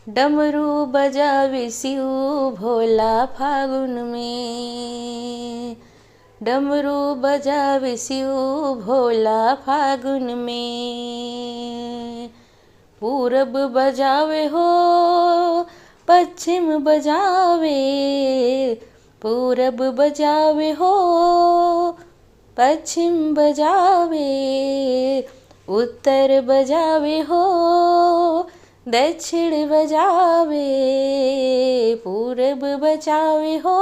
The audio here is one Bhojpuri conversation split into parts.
डमरू बजावे शिव भोला फागुन में। डमरू बजावे शिव भोला फागुन में। पूरब बजावे हो पश्चिम बजावे, पूरब बजावे हो पश्चिम बजावे, उत्तर बजावे हो दक्षिण बजावे। पूरब बजावे हो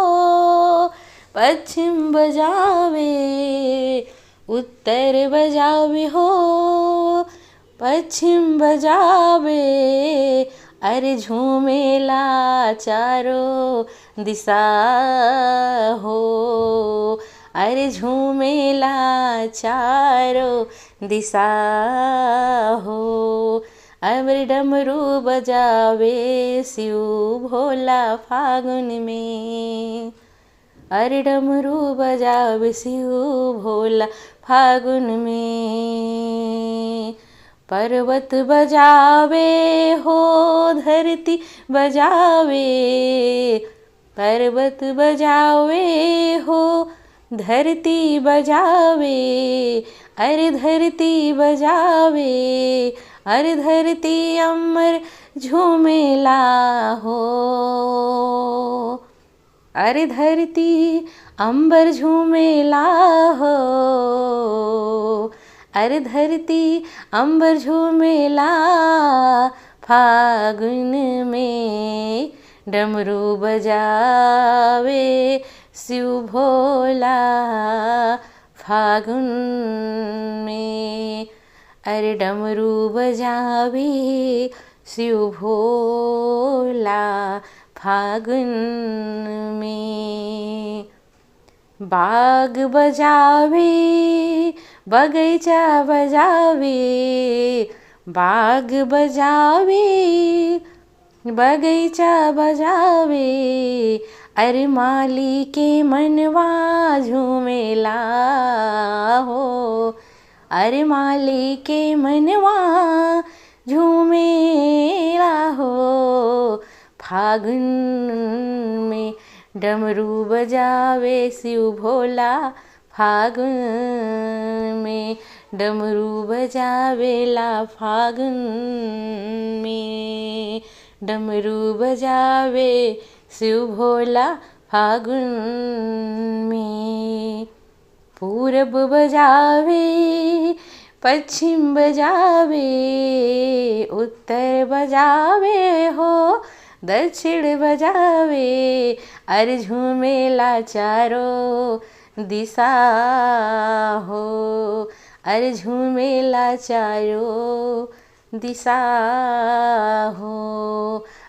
पश्चिम बजावे, उत्तर बजावे हो पश्चिम बजावे। अरे झूमेला चारों दिशा हो, अरे झूमेला चारों दिशा हो। अमर डमरू बजावे शिव भोला फागुन में। अरे डमरू बजावे शिव भोला फागुन में। पर्वत बजावे हो धरती बजावे, पर्वत बजावे हो धरती बजावे। अरे धरती बजावे, अरे धरती अमर झूमेला हो, अरे धरती अंबर झूमेला हो। अरे धरती अंबर झूमेला फागुन में। डमरू बजावे शिव भोला फागुन में। अरे डमरू बजावे शिव भोला फागुन में। बाग बजावे बगीचा बजावे, बाग बजावे बगीचा बजावे। अरे माली के मनवा झूमेला हो, अरे माली के मनवा झूमेला हो। फागुन में डमरू बजावे शिव भोला फागुन में। डमरू बजावेला फागुन में। डमरू बजावे शिव भोला फागुन में। पूरब बजावे पश्चिम बजावे, उत्तर बजावे हो दक्षिण बजावे। अरे झूमेला चारों दिशा हो, अरे झूमेला चारों दिशा हो।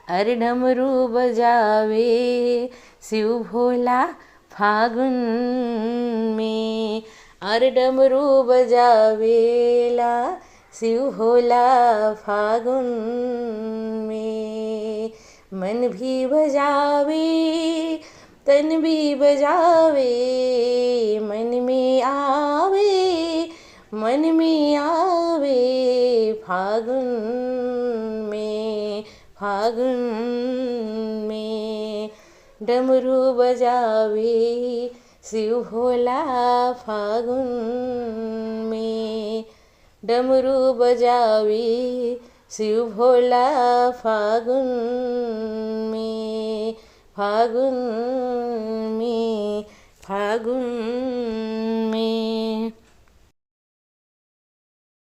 अरे डमरू बजावे शिव भोला फागुन में। अरे डमरू बजावेला शिव भोला फागुन में। मन भी बजावे तन भी बजावे, मन में आवे मन में आवे। फागुन में फागुन में डमरू बजावे शिव भोला फागुन में। डमरू बजावे शिव भोला फागुन में। फागुन में फागुन